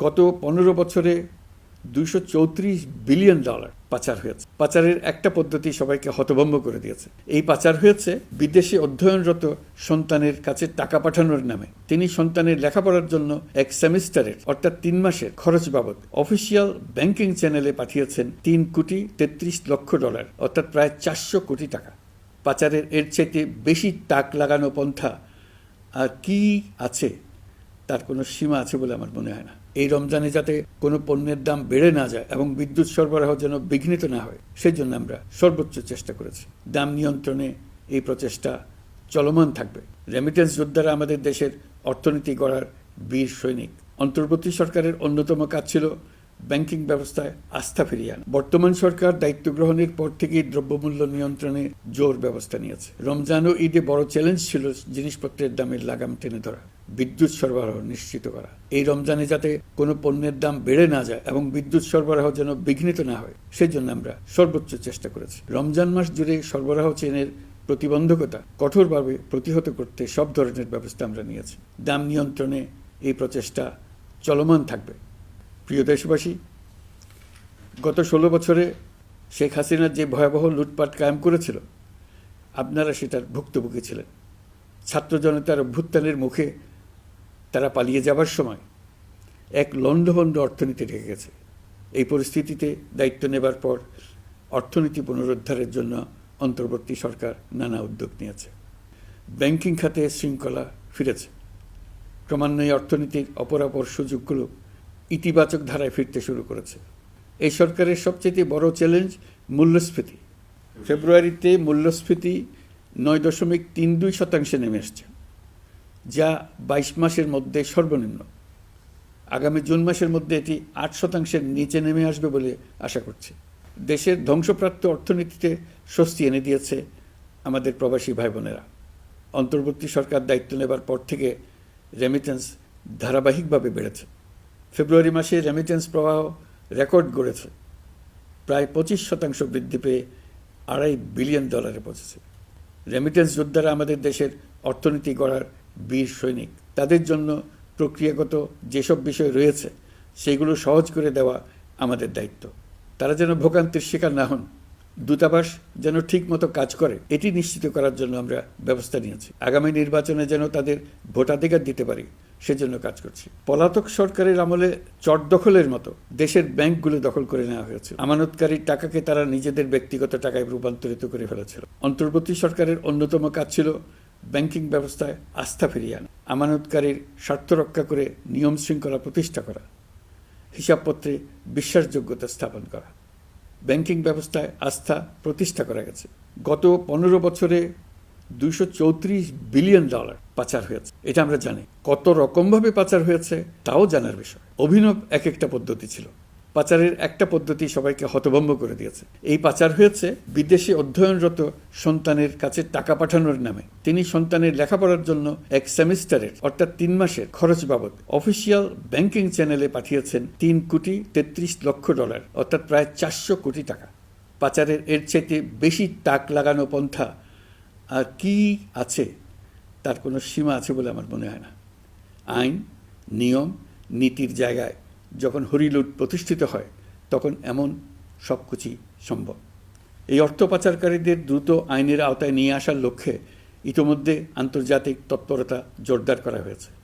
গত 15 বছরে $234 বিলিয়ন পাচার হয়েছে। পাচারের একটা পদ্ধতি সবাইকে হতভম্ব করে দিয়েছে। এই পাচার হয়েছে বিদেশে অধ্যয়নরত সন্তানের কাছে টাকা পাঠানোর নামে। তিনি সন্তানের লেখাপড়ার জন্য এক সেমিস্টারের অর্থাৎ 3 মাসের খরচ বাবদ অফিসিয়াল ব্যাংকিং চ্যানেলে পাঠিয়েছেন $3,33,00,000 অর্থাৎ প্রায় 400 কোটি টাকা। পাচারের এর চাইতে বেশি তাক লাগানো পন্থা আর কি আছে, তার কোনো সীমা আছে বলে আমার মনে হয় না। এই রমজানে যাতে কোনো পণ্যের দাম বেড়ে না যায় এবং বিদ্যুৎ সরবরাহ যেন বিঘ্নিত না হয়, সেই জন্য আমরা সর্বোচ্চ চেষ্টা করেছি। দাম নিয়ন্ত্রণে এই প্রচেষ্টা চলমান থাকবে। রেমিটেন্স যোদ্ধারা আমাদের দেশের অর্থনীতি গড়ার বীর সৈনিক। অন্তর্বর্তী সরকারের অন্যতম কাজ ছিল ব্যাংকিং ব্যবস্থায় আস্থা ফিরিয়ে আনা। বর্তমান সরকার দায়িত্ব গ্রহণের পর থেকেই দ্রব্যমূল্য নিয়ন্ত্রণে জোর ব্যবস্থা নিয়েছে। রমজান ও ঈদে বড় চ্যালেঞ্জ ছিল জিনিসপত্রের দামের লাগাম টেনে ধরা, বিদ্যুৎ সরবরাহ নিশ্চিত করা। এই রমজানে যাতে কোনো পণ্যের দাম বেড়ে না যায় এবং বিদ্যুৎ সরবরাহ যেন বিঘ্নিত না হয়, সেই জন্য আমরা সর্বোচ্চ চেষ্টা করেছি। রমজান মাস জুড়ে সরবরাহ চেনের প্রতিবন্ধকতা কঠোরভাবে প্রতিহত করতে সব ধরনের ব্যবস্থা আমরা নিয়েছি। দাম নিয়ন্ত্রণে এই প্রচেষ্টা চলমান থাকবে। প্রিয় দেশবাসী, গত 16 বছরে শেখ হাসিনা যে ভয়াবহ লুটপাট কায়েম করেছিল, আপনারা সেটার ভুক্তভোগী ছিলেন। ছাত্র জনতার অভ্যুত্থানের মুখে তারা পালিয়ে যাবার সময় এক লণ্ডভণ্ড অর্থনীতি ঢেকে গেছে। এই পরিস্থিতিতে দায়িত্ব নেবার পর অর্থনীতি পুনরুদ্ধারের জন্য অন্তর্বর্তী সরকার নানা উদ্যোগ নিয়েছে। ব্যাংকিং খাতে শৃঙ্খলা ফিরেছে। ক্রমান্বয়ে অর্থনীতির অপরাপর সুযোগগুলো ইতিবাচক ধারায় ফিরতে শুরু করেছে। এই সরকারের সবচেয়ে বড় চ্যালেঞ্জ মূল্যস্ফীতি। ফেব্রুয়ারিতে মূল্যস্ফীতি 9.32% নেমে এসছে, যা 22 মাসের মধ্যে সর্বনিম্ন। আগামী জুন মাসের মধ্যে এটি 8%-এর নিচে নেমে আসবে বলে আশা করছি। দেশের ধ্বংসপ্রাপ্ত অর্থনীতিতে স্বস্তি এনে দিয়েছে আমাদের প্রবাসী ভাই বোনেরা। অন্তর্বর্তী সরকার দায়িত্ব নেবার পর থেকে রেমিটেন্স ধারাবাহিকভাবে বেড়েছে। ফেব্রুয়ারি মাসে রেমিটেন্স প্রবাহ রেকর্ড গড়েছে, প্রায় 25% বৃদ্ধি পেয়ে $2.5 বিলিয়ন পৌঁছেছে। রেমিটেন্স যোদ্ধারা আমাদের দেশের অর্থনীতি গড়ার বীর সৈনিক। তাদের জন্য প্রক্রিয়াগত যেসব বিষয় রয়েছে সেগুলো সহজ করে দেওয়া আমাদের দায়িত্ব। তারা যেন ভোগান্তির শিকার না হন, দূতাবাস যেন ঠিকমতো কাজ করে, এটি নিশ্চিত করার জন্য আমরা ব্যবস্থা নিয়েছি। আগামী নির্বাচনে যেন তাদের ভোটাধিকার দিতে পারি, সেজন্য কাজ করছি। পলাতক সরকারের আমলে চট দখলের মতো দেশের ব্যাংকগুলো দখল করে নেওয়া হয়েছিল। আমানতকারীর টাকাকে তারা নিজেদের ব্যক্তিগত টাকায় রূপান্তরিত করে ফেলেছিল। অন্তর্বর্তী সরকারের অন্যতম কাজ ছিল ব্যাংকিং ব্যবস্থায় আস্থা ফিরিয়ে আনা, আমানতকারীর স্বার্থ রক্ষা করে নিয়ম শৃঙ্খলা প্রতিষ্ঠা করা, হিসাবপত্রে বিশ্বাসযোগ্যতা স্থাপন করা। ব্যাংকিং ব্যবস্থায় আস্থা প্রতিষ্ঠা করা গেছে। গত 15 বছরে $234 বিলিয়ন পাচার হয়েছে। এটা আমরা জানি। কত রকমভাবে পাচার হয়েছে তাও জানার বিষয়। অভিনব এক একটা পদ্ধতি ছিল। পাচারের একটা পদ্ধতি সবাইকে হতভম্ব করে দিয়েছে। এই পাচার হয়েছে বিদেশে অধ্যয়নরত সন্তানের কাছে টাকা পাঠানোর নামে। তিনি সন্তানের লেখাপড়ার জন্য এক সেমিস্টারের অর্থাৎ 3 মাসের খরচ বাবদ অফিসিয়াল ব্যাংকিং চ্যানেলে পাঠিয়েছেন $3,33,00,000 অর্থাৎ প্রায় 400 কোটি টাকা। পাচারের এর চাইতে বেশি তাক লাগানো পন্থা আর কি আছে, তার কোনো সীমা আছে বলে আমার মনে হয় না। আইন, নিয়ম, নীতির জায়গায় যখন হরিলুট প্রতিষ্ঠিত হয়, তখন এমন সব কিছুই সম্ভব। এই অর্থ পাচারকারীদের দ্রুত আইনের আওতায় নিয়ে আসার লক্ষ্যে ইতোমধ্যে আন্তর্জাতিক তৎপরতা জোরদার করা হয়েছে।